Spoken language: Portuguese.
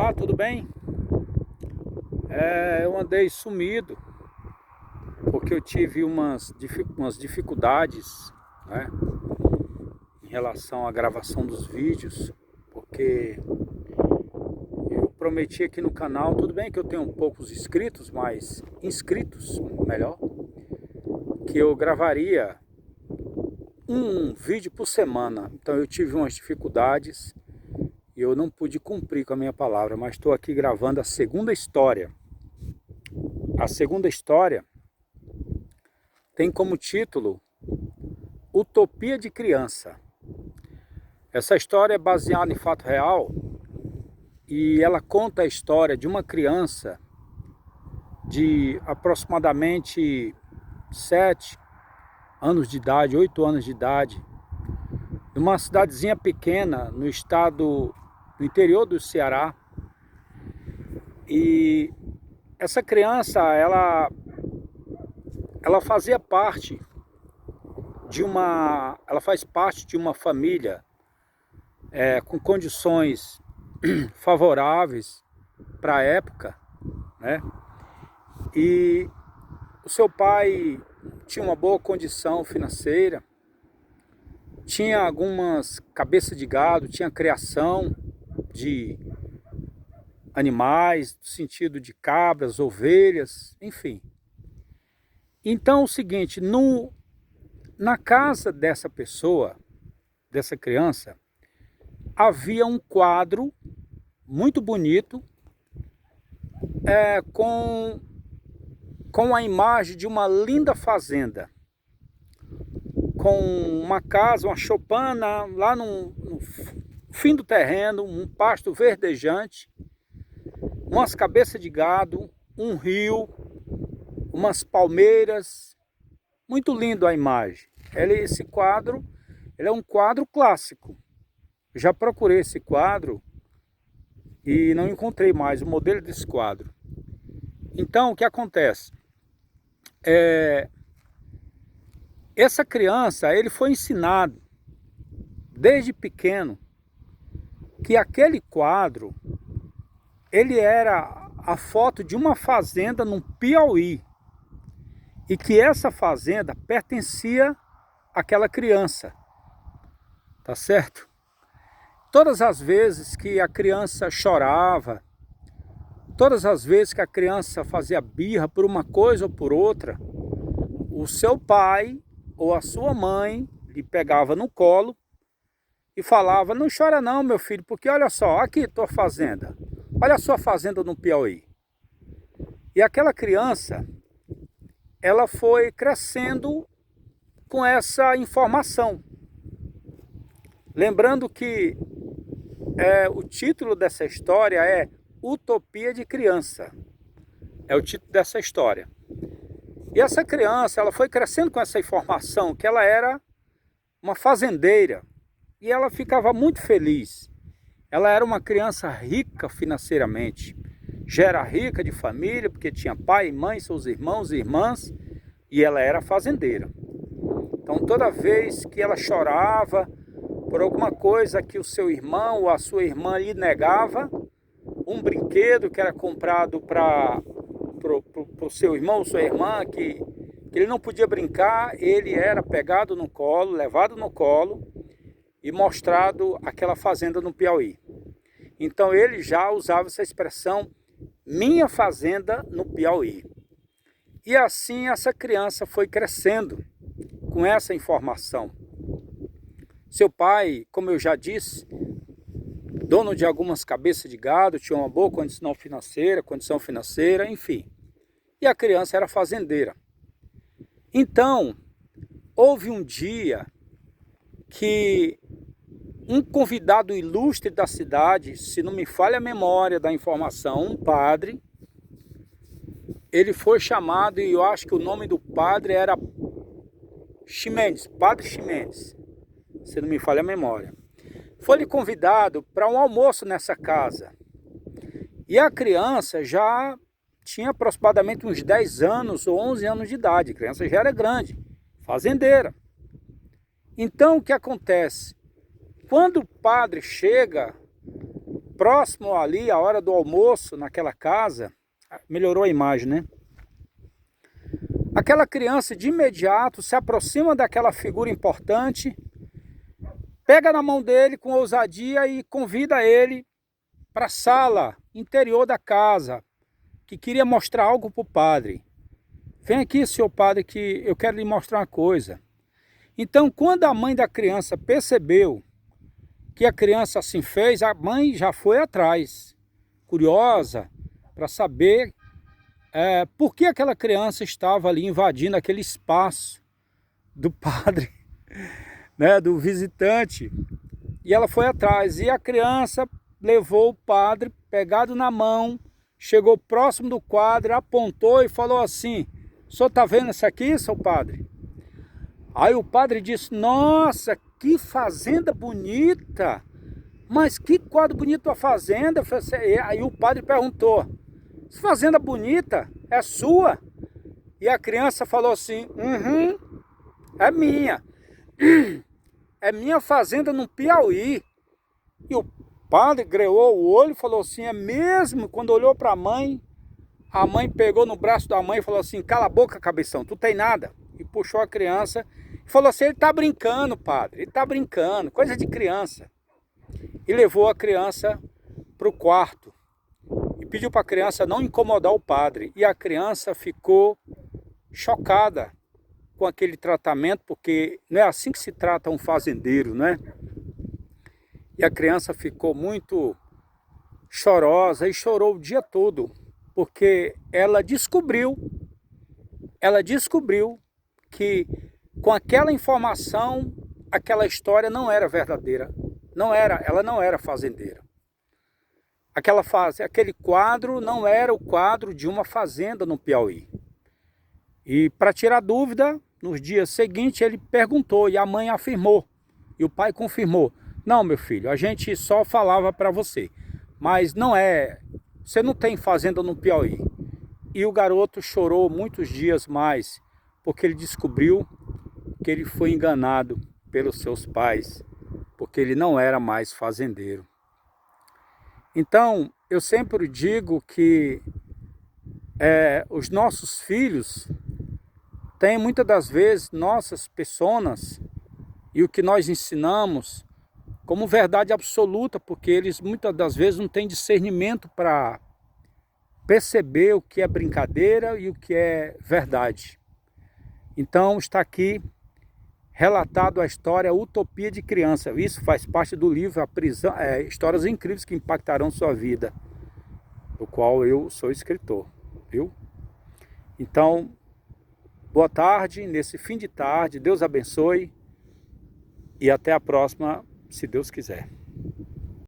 Olá, tudo bem? Eu andei sumido porque eu tive umas dificuldades, né, em relação à gravação dos vídeos, porque eu prometi aqui no canal, tudo bem que eu tenho poucos inscritos, mas inscritos, melhor, que eu gravaria um vídeo por semana. Então eu tive umas dificuldades e eu não pude cumprir com a minha palavra, mas estou aqui gravando a segunda história. A segunda história tem como título Utopia de Criança. Essa história é baseada em fato real e ela conta a história de uma criança de aproximadamente 7 anos de idade, 8 anos de idade, numa cidadezinha pequena no estado, no interior do Ceará. E essa criança, ela fazia parte ela faz parte de uma família com condições favoráveis para a época, né? E o seu pai tinha uma boa condição financeira, tinha algumas cabeças de gado, tinha criação de animais, no sentido de cabras, ovelhas, enfim. Então, o seguinte, na casa dessa pessoa, dessa criança, havia um quadro muito bonito com a imagem de uma linda fazenda, com uma casa, uma choupana lá no fim do terreno, um pasto verdejante, umas cabeças de gado, um rio, umas palmeiras. Muito lindo a imagem. Esse quadro, ele é um quadro clássico. Eu já procurei esse quadro e não encontrei mais o modelo desse quadro. Então, o que acontece? Essa criança, ele foi ensinado desde pequeno que aquele quadro, ele era a foto de uma fazenda no Piauí. E que essa fazenda pertencia àquela criança, tá certo? Todas as vezes que a criança chorava, todas as vezes que a criança fazia birra por uma coisa ou por outra, o seu pai ou a sua mãe lhe pegava no colo e falava: não chora não, meu filho, porque olha só, aqui tua fazenda, olha a sua fazenda no Piauí. E aquela criança, ela foi crescendo com essa informação. Lembrando que o título dessa história é Utopia de Criança. É o título dessa história. E essa criança, ela foi crescendo com essa informação que ela era uma fazendeira. E ela ficava muito feliz. Ela era uma criança rica financeiramente. Já era rica de família, porque tinha pai, mãe, seus irmãos e irmãs, e ela era fazendeira. Então toda vez que ela chorava por alguma coisa que o seu irmão ou a sua irmã lhe negava, um brinquedo que era comprado para o seu irmão ou sua irmã, que ele não podia brincar, ele era pegado no colo, levado no colo e mostrado aquela fazenda no Piauí. Então ele já usava essa expressão, minha fazenda no Piauí. E assim essa criança foi crescendo com essa informação. Seu pai, como eu já disse, dono de algumas cabeças de gado, tinha uma boa condição financeira, enfim. E a criança era fazendeira. Então, houve um dia que um convidado ilustre da cidade, se não me falha a memória da informação, um padre, ele foi chamado, e eu acho que o nome do padre era Ximenes, Padre Ximenes, se não me falha a memória. Foi convidado para um almoço nessa casa. E a criança já tinha aproximadamente uns 10 anos ou 11 anos de idade. A criança já era grande, fazendeira. Então o que acontece? Quando o padre chega, próximo ali, a hora do almoço, naquela casa, melhorou a imagem, né? Aquela criança de imediato se aproxima daquela figura importante, pega na mão dele com ousadia e convida ele para a sala interior da casa, que queria mostrar algo para o padre. Vem aqui, senhor padre, que eu quero lhe mostrar uma coisa. Então, quando a mãe da criança percebeu que a criança assim fez, a mãe já foi atrás, curiosa, para saber por que aquela criança estava ali invadindo aquele espaço do padre, né, do visitante. E ela foi atrás, e a criança levou o padre pegado na mão, chegou próximo do quadro, apontou e falou assim: "O senhor está vendo isso aqui, seu padre?" Aí o padre disse: "Nossa, que fazenda bonita! Mas que quadro bonito a fazenda!" Aí o padre perguntou: "Essa fazenda bonita é sua?" E a criança falou assim: "Uhum, é minha. É minha fazenda no Piauí." E o padre greou o olho e falou assim: "É mesmo?" Quando olhou para a mãe pegou no braço da mãe e falou assim: "Cala a boca, cabeção, tu tem nada." E puxou a criança e falou assim: "Ele tá brincando, padre, ele tá brincando, coisa de criança." E levou a criança para o quarto e pediu para a criança não incomodar o padre. E a criança ficou chocada com aquele tratamento, porque não é assim que se trata um fazendeiro, né? E a criança ficou muito chorosa e chorou o dia todo, porque ela descobriu que com aquela informação, aquela história não era verdadeira. Ela não era fazendeira. Aquele quadro não era o quadro de uma fazenda no Piauí. E para tirar dúvida, nos dias seguintes ele perguntou e a mãe afirmou. E o pai confirmou: "Não, meu filho, a gente só falava para você, mas não é, você não tem fazenda no Piauí." E o garoto chorou muitos dias mais, porque ele descobriu que ele foi enganado pelos seus pais, porque ele não era mais fazendeiro. Então, eu sempre digo que os nossos filhos têm muitas das vezes nossas personas e o que nós ensinamos como verdade absoluta, porque eles muitas das vezes não têm discernimento para perceber o que é brincadeira e o que é verdade. Então está aqui relatado a história Utopia de Criança. Isso faz parte do livro Histórias Incríveis que Impactarão Sua Vida, do qual eu sou escritor, viu? Então, boa tarde, nesse fim de tarde, Deus abençoe e até a próxima, se Deus quiser.